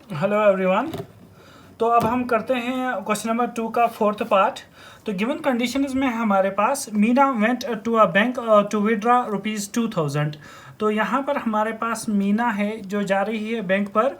Hello everyone. तो अब हम करते हैं क्वेश्चन नंबर 2 का फोर्थ पार्ट। तो गिवन कंडीशंस में हमारे पास Meena went to a bank to withdraw ₹2000। तो यहाँ पर हमारे पास मीना है जो जा रही है बैंक पर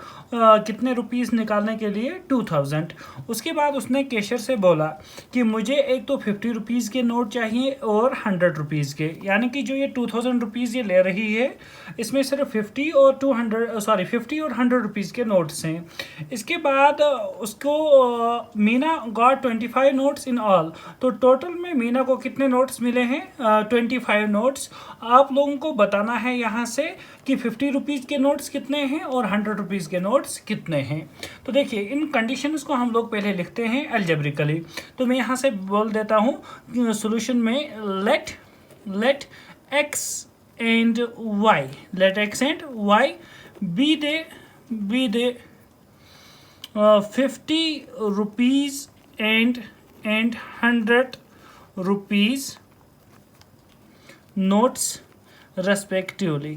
कितने रुपीस निकालने के लिए 2000। उसके बाद उसने कैशियर से बोला कि मुझे एक तो 50 रुपीज़ के नोट चाहिए और 100 रुपीज़ के, यानी कि जो ये 2000 रुपीज़ ये ले रही है इसमें सिर्फ 50 और 50 और 100 रुपीज़ के नोट्स हैं। इसके बाद उसको Meena got 25 notes in all. तो टोटल में मीना को कितने नोट्स मिले हैं? 25 नोट्स। आप लोगों को बताना है यहाँ से कि 50 रुपीज़ के नोट्स कितने हैं और 100 रुपीज़ के नोट्स कितने हैं। तो देखिए इन कंडीशंस को हम लोग पहले लिखते हैं एल्जेब्रिकली। तो मैं यहाँ से बोल देता हूँ सोल्यूशन में let x and y, let x and y be the 50 rupees and 100 rupees notes respectively।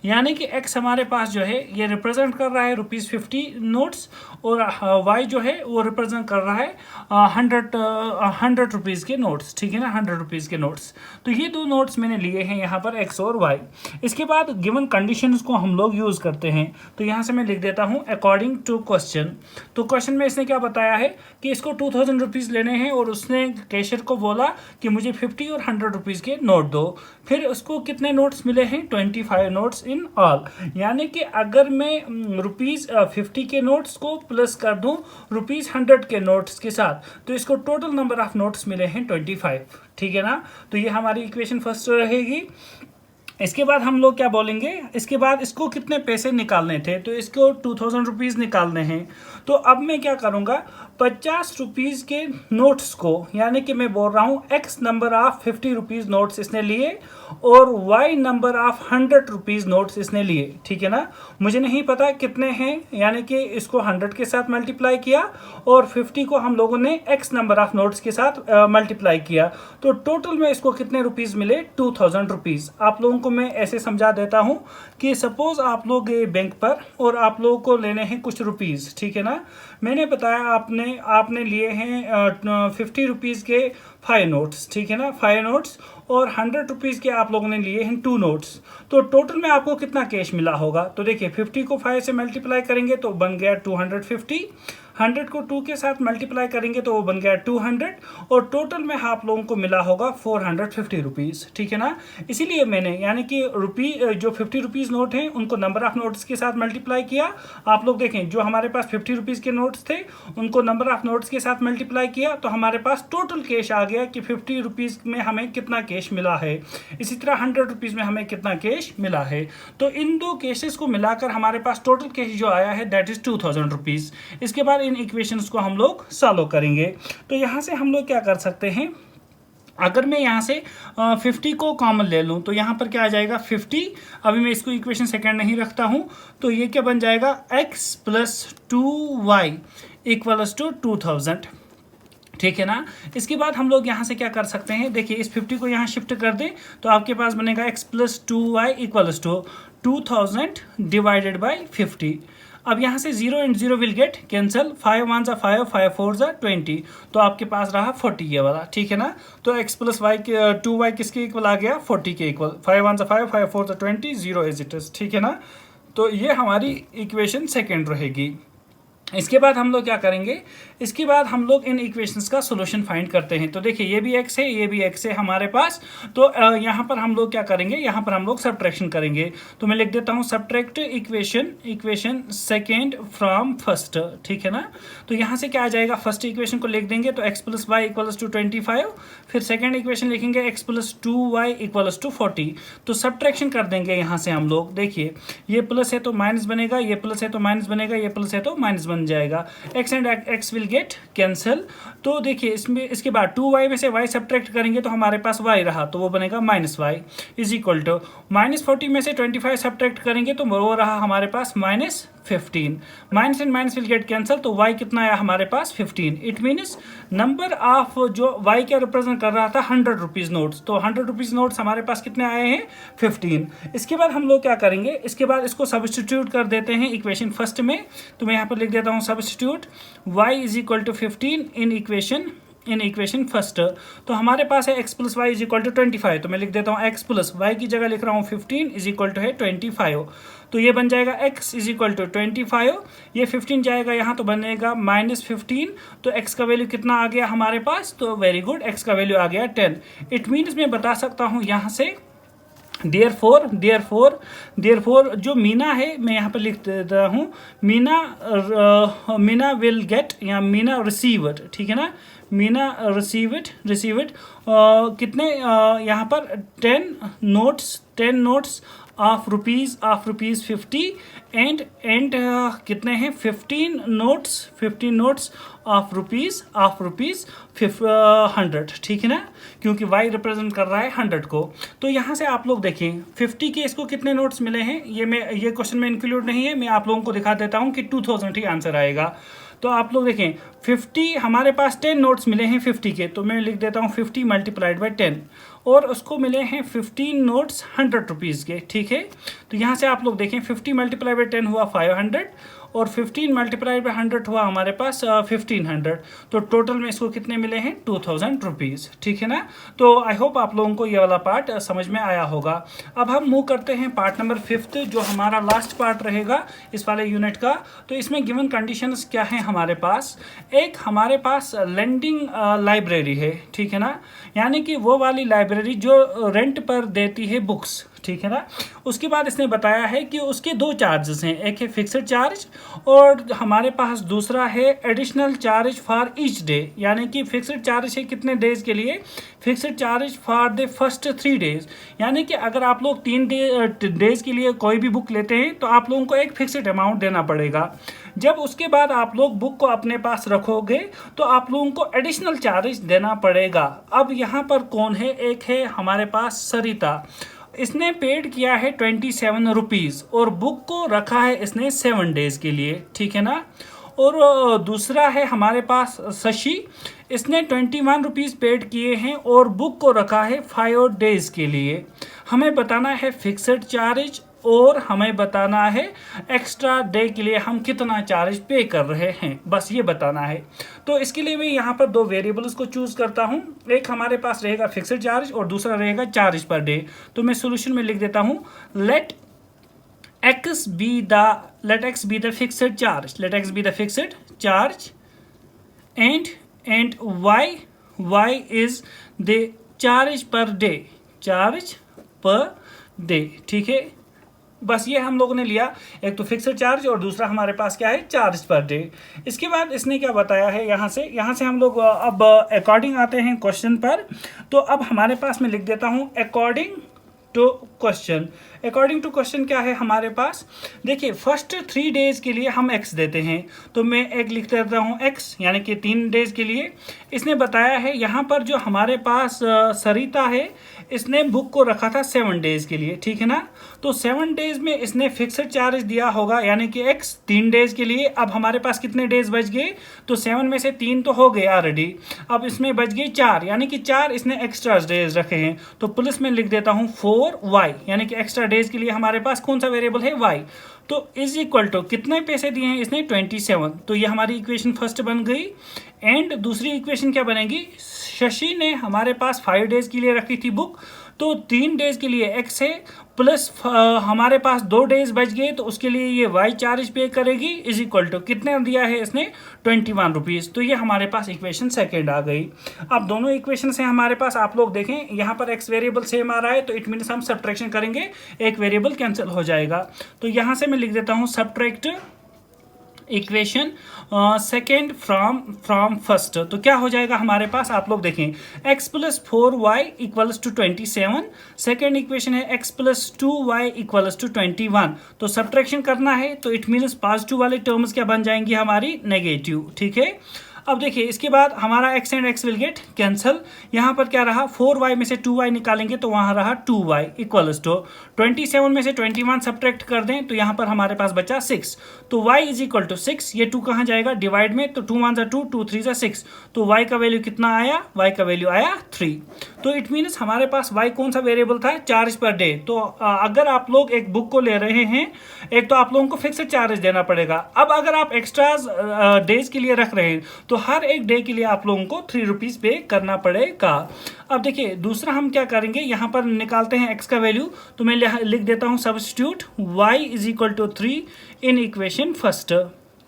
यानी कि x हमारे पास जो है ये रिप्रेजेंट कर रहा है ₹50 नोट्स और y जो है वो रिप्रेजेंट कर रहा है 100 रुपीज़ के नोट्स। ठीक है ना, 100 रुपीज़ के नोट्स। तो ये दो नोट्स मैंने लिए हैं यहाँ पर x और y। इसके बाद गिवन कंडीशंस को हम लोग यूज़ करते हैं। तो यहाँ से मैं लिख देता हूँ अकॉर्डिंग टू क्वेश्चन। तो क्वेश्चन में इसने क्या बताया है कि इसको 2000 रुपीज़ लेने हैं और उसने कैशियर को बोला कि मुझे 50 और 100 रुपीज़ के नोट दो। फिर उसको कितने नोट्स मिले हैं? 25 नोट्स इन ऑल। यानी कि अगर मैं ₹50 के नोट्स को प्लस कर दूं ₹100 के नोट्स के साथ तो इसको टोटल नंबर ऑफ नोट्स मिले हैं 25। ठीक है ना। तो ये हमारी इक्वेशन फर्स्ट रहेगी। इसके बाद हम लोग क्या बोलेंगे, इसके बाद इसको कितने पैसे निकालने थे? तो इसको 2000 रुपीज़ निकालने हैं। तो अब मैं क्या करूँगा, 50 रुपीज़ के नोट्स को, यानी कि मैं बोल रहा हूँ x number of 50 rupees notes इसने लिए और y number of 100 rupees notes इसने लिए। ठीक है ना। मुझे नहीं पता कितने हैं, यानी कि इसको 100 के साथ मल्टीप्लाई किया और 50 को हम लोगों ने x नंबर ऑफ नोट्स के साथ मल्टीप्लाई किया। तो टोटल में इसको कितने रुपीज़ मिले? 2000 रुपीज़। आप लोगों को मैं ऐसे समझा देता हूँ कि सपोज आप लोग गए बैंक पर और आप लोगों को लेने हैं कुछ रुपीज़। ठीक है ना। मैंने बताया आपने लिए हैं 50 रुपीज़ के 5 नोट्स। ठीक है ना, 5 नोट्स और 100 रुपीज़ के आप लोगों ने लिए हैं 2 नोट्स। तो टोटल में आपको कितना कैश मिला होगा? तो देखिए 50 को 5 से मल्टीप्लाई करेंगे तो बन गया 250, 100 को 2 के साथ मल्टीप्लाई करेंगे तो वो बन गया 200 और टोटल में आप लोगों को मिला होगा 450 रुपीज़। ठीक है ना। इसीलिए मैंने यानी कि जो 50 रुपीज़ नोट हैं उनको नंबर ऑफ नोट्स के साथ मल्टीप्लाई किया। आप लोग देखें जो हमारे पास 50 रुपीज़ के नोट्स थे उनको नंबर ऑफ नोट्स के साथ मल्टीप्लाई किया तो हमारे पास टोटल कैश आ गया कि 50 रुपीज़ में हमें कितना कैश मिला है। इसी तरह 100 रुपीज़ में हमें कितना कैश मिला है। तो इन दो केसेस को मिलाकर हमारे पास टोटल कैश जो आया है दैट इज़ 2000 रुपीज़। इसके बाद इन इक्वेशंस को हम लोग सॉल्व करेंगे। तो यहाँ से हम लोग क्या कर सकते हैं, अगर मैं यहाँ से 50 को कॉमन ले लूँ तो यहाँ पर क्या आ जाएगा 50। अभी मैं इसको इक्वेशन सेकंड नहीं रखता हूँ तो ये क्या बन जाएगा x + 2y = 2000। ठीक है ना। इसके बाद हम लोग यहाँ से क्या कर सकते हैं, देखिए इस 50 को यहाँ शिफ्ट कर दें तो आपके पास बनेगा x + 2y = 2000 डिवाइडेड बाई 50। अब यहाँ से 0 and 0 विल गेट कैंसल, 5 1 5, 5 4 20, तो आपके पास रहा 40 ये वाला। ठीक है ना। तो x + y 2y किसके इक्वल आ गया? 40 के इक्वल। 5 1 5, 5 4 20, 0 as it is. ठीक है ना। तो ये हमारी इक्वेशन सेकेंड रहेगी। इसके बाद हम लोग क्या करेंगे, इसके बाद हम लोग इन इक्वेशंस का सॉल्यूशन फाइंड करते हैं। तो देखिए ये भी x है, ये भी x है हमारे पास। तो यहाँ पर हम लोग क्या करेंगे, यहाँ पर हम लोग सब्ट्रैक्शन करेंगे। तो मैं लिख देता हूँ subtract equation second from first. ठीक है ना। तो यहाँ से क्या आ जाएगा, फर्स्ट इक्वेशन को लिख देंगे तो x + y = 25। फिर सेकेंड इक्वेशन लिखेंगे x + 2y = 40। तो सब्ट्रैक्शन कर देंगे यहाँ से हम लोग। देखिए ये प्लस है तो माइनस बनेगा, ये प्लस है तो माइनस बनेगा, ये प्लस है तो माइनस बनेगा। बन जाएगा, x and x will get cancel. तो देखिए इसमें इसके बाद 2y में से y सब्ट्रैक्ट करेंगे तो हमारे पास y रहा, तो वो बनेगा -y इज इक्वल टू -40 में से 25 सब्ट्रैक्ट करेंगे तो वो रहा हमारे पास -15। Minus and minus will get cancel, तो y कितना आया हमारे पास 15। इट मीन्स नंबर ऑफ जो y क्या रिप्रेजेंट कर रहा था 100 रुपीज़ नोट्स, तो 100 रुपीज़ नोट्स हमारे पास कितने आए हैं 15। इसके बाद हम लोग क्या करेंगे, इसके बाद इसको सब्स्टिट्यूट कर देते हैं इक्वेशन फर्स्ट में। तो मैं यहाँ पर लिख देता हूँ substitute y is equal to 15 in equation first. तो हमारे पास है x plus y is equal to 25, तो मैं लिख देता हूँ x प्लस वाई की जगह लिख रहा हूँ 15 इज इक्वल टू है 25। तो ये बन जाएगा x इज इक्वल टू 25, ये 15 जाएगा यहाँ तो बनेगा -15। तो x का वैल्यू कितना आ गया हमारे पास, तो वेरी गुड, x का वैल्यू आ गया 10। इट मीन्स मैं बता सकता हूँ यहाँ से देयरफॉर जो मीना है मैं यहाँ पर लिख देता हूँ, मीना विल गेट या मीना रिसीव्ड, ठीक है ना, मीना रिसीव्ड कितने यहाँ पर 10 नोट्स ऑफ रुपीज़ 50 एंड कितने हैं 15 नोट्स ऑफ रुपीज़ 100, ठीक है ना, क्योंकि y रिप्रेजेंट कर रहा है 100 को। तो यहाँ से आप लोग देखें 50 के इसको कितने नोट्स मिले हैं, ये क्वेश्चन में इंक्लूड नहीं है, मैं आप लोगों को दिखा देता हूँ कि 2000 ही आंसर आएगा। तो आप लोग देखें 50 हमारे पास 10 नोट्स मिले हैं 50 के, तो मैं लिख देता हूँ 50 मल्टीप्लाइड बाई 10, और उसको मिले हैं 15 नोट्स 100 रुपीज़ के, ठीक है। तो यहाँ से आप लोग देखें 50 मल्टीप्लाई बाई 10 हुआ 500 और 15 मल्टीप्लाई बाई 100 हुआ हमारे पास 1500। तो टोटल में इसको कितने मिले हैं 2000 रुपीज़, ठीक है ना। तो आई होप आप लोगों को ये वाला पार्ट समझ में आया होगा। अब हम मूव करते हैं पार्ट नंबर 5 जो हमारा लास्ट पार्ट रहेगा इस वाले यूनिट का। तो इसमें गिवन कंडीशंस क्या हैं हमारे पास, एक हमारे पास लेंडिंग लाइब्रेरी है, ठीक है ना, यानी कि वो वाली लाइब्रेरी जो रेंट पर देती है बुक्स, ठीक है ना। उसके बाद इसने बताया है कि उसके 2 चार्जेस हैं, एक है फिक्स्ड चार्ज और हमारे पास दूसरा है additional charge for each day, यानी कि फिक्स्ड चार्ज है कितने डेज के लिए, fixed charge for the first 3 days, यानी कि अगर आप लोग 3 डेज के लिए कोई भी बुक लेते हैं तो आप लोगों को एक फिक्स्ड अमाउंट देना पड़ेगा। जब उसके बाद आप लोग बुक को अपने पास रखोगे तो आप लोगों को एडिशनल चार्ज देना पड़ेगा। अब यहाँ पर कौन है, एक है हमारे पास सरिता, इसने पेड किया है 27 रुपीज़ और बुक को रखा है इसने 7 डेज के लिए, ठीक है ना। और दूसरा है हमारे पास शशि, इसने 21 रुपीज़ पेड किए हैं और बुक को रखा है 5 डेज के लिए। हमें बताना है फिक्स्ड चार्ज और हमें बताना है एक्स्ट्रा डे के लिए हम कितना चार्ज पे कर रहे हैं, बस ये बताना है। तो इसके लिए मैं यहाँ पर 2 वेरिएबल्स को चूज़ करता हूँ, एक हमारे पास रहेगा फिक्स्ड चार्ज और दूसरा रहेगा चार्ज पर डे। तो मैं सोल्यूशन में लिख देता हूँ late x be the fixed charge and y is the charge per day, ठीक है। बस ये हम लोगों ने लिया, एक तो फिक्स्ड चार्ज और दूसरा हमारे पास क्या है चार्ज पर डे। इसके बाद इसने क्या बताया है, यहाँ से हम लोग अब अकॉर्डिंग आते हैं क्वेश्चन पर। तो अब हमारे पास मैं लिख देता हूँ अकॉर्डिंग टू क्वेश्चन क्या है हमारे पास, देखिए फर्स्ट 3 डेज के लिए हम x देते हैं, तो मैं एक लिख देता हूँ x, यानी कि 3 डेज के लिए। इसने बताया है यहाँ पर जो हमारे पास सरिता है इसने बुक को रखा था 7 डेज के लिए, ठीक है ना। तो 7 डेज में इसने फिक्स्ड चार्ज दिया होगा, यानी कि x 3 डेज के लिए। अब हमारे पास कितने डेज बच गए, तो 7 में से 3 तो हो गए ऑलरेडी, अब इसमें बच गए 4, यानी कि 4 इसने एक्स्ट्रा डेज रखे हैं। तो प्लस में लिख देता हूँ 4y, यानी कि एक्स्ट्रा डेज के लिए हमारे पास कौन सा वेरिएबल है y। तो इज इक्वल टू कितने पैसे दिए हैं इसने 27, तो ये हमारी इक्वेशन फर्स्ट बन गई। एंड दूसरी इक्वेशन क्या बनेगी, शशि ने हमारे पास 5 डेज के लिए रखी थी बुक, तो 3 डेज के लिए x है, प्लस हमारे पास 2 डेज बच गए तो उसके लिए ये y चार्ज पे करेगी, इज इक्वल टू कितने दिया है इसने 21 रुपीज़। तो ये हमारे पास इक्वेशन सेकेंड आ गई। अब दोनों इक्वेशन से हमारे पास आप लोग देखें यहाँ पर x वेरिएबल सेम आ रहा है, तो इट मीन्स हम सब्ट्रैक्शन करेंगे, एक वेरिएबल कैंसिल हो जाएगा। तो यहाँ से मैं लिख देता हूँ subtract equation second from first. तो क्या हो जाएगा हमारे पास, आप लोग देखें, x plus 4y equals to 27। Second equation है x plus 2y equals to 21। तो सब्ट्रैक्शन करना है तो इट मीन्स पॉजिटिव वाले टर्म्स क्या बन जाएंगी हमारी, नेगेटिव। ठीक है, अब देखिए इसके बाद हमारा x and x will get cancel. यहाँ पर क्या रहा, 4y में से 2y निकालेंगे तो वहाँ रहा 2y इक्वल्स टू 27 में से 21 सब्ट्रैक्ट कर दें तो यहाँ पर हमारे पास बचा 6। तो y इज इक्वल टू 6, ये 2 कहाँ जाएगा, डिवाइड में, तो 2 1 2, 2 3 6। तो y का वैल्यू कितना आया, y का वैल्यू आया 3। तो इट मीन्स हमारे पास y कौन सा वेरिएबल था, चार्ज पर डे। तो अगर आप लोग एक बुक को ले रहे हैं, एक तो आप लोगों को फिक्स्ड चार्ज देना पड़ेगा। अब अगर आप एक्स्ट्राज डेज के लिए रख रहे हैं तो हर एक डे के लिए आप लोगों को 3 रुपीज पे करना पड़ेगा। अब देखिए दूसरा हम क्या करेंगे, यहाँ पर निकालते हैं x का वैल्यू। तो मैं लिख देता हूँ substitute y is equal to 3 in equation first.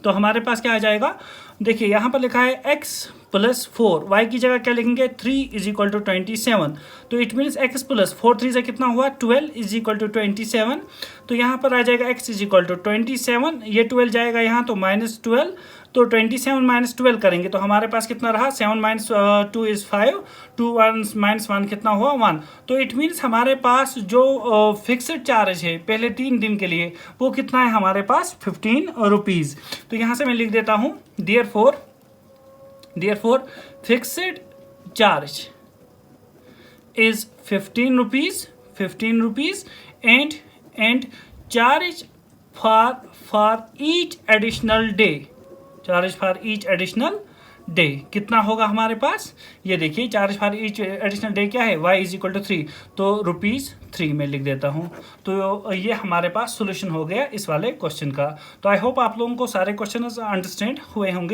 तो हमारे पास क्या आ जाएगा, देखिए यहाँ पर लिखा है x प्लस 4, y की जगह क्या लिखेंगे, 3 इज इक्वल टू 27। तो इट मीन्स x प्लस 4 3 से कितना हुआ, 12 इज इक्वल टू 27। तो यहाँ पर आ जाएगा x इज इक्वल टू 27, ये 12 जाएगा यहाँ तो -12। तो 27 माइनस 12 करेंगे तो हमारे पास कितना रहा, 7 माइनस 2 इज 5, 2 1 माइनस 1 कितना हुआ, 1। तो इट मीन्स हमारे पास जो फिक्स्ड चार्ज है पहले 3 दिन के लिए वो कितना है हमारे पास, 15 रुपीज़। तो यहाँ से मैं लिख देता हूँ therefore fixed charge is 15 rupees and charge for each additional day कितना होगा हमारे पास, ये देखिए charge for each additional day क्या है, y इज इक्वल टू 3। तो ₹3 में लिख देता हूँ। तो ये हमारे पास सोल्यूशन हो गया इस वाले क्वेश्चन का। तो आई होप आप लोगों को सारे क्वेश्चन अंडरस्टैंड हुए होंगे।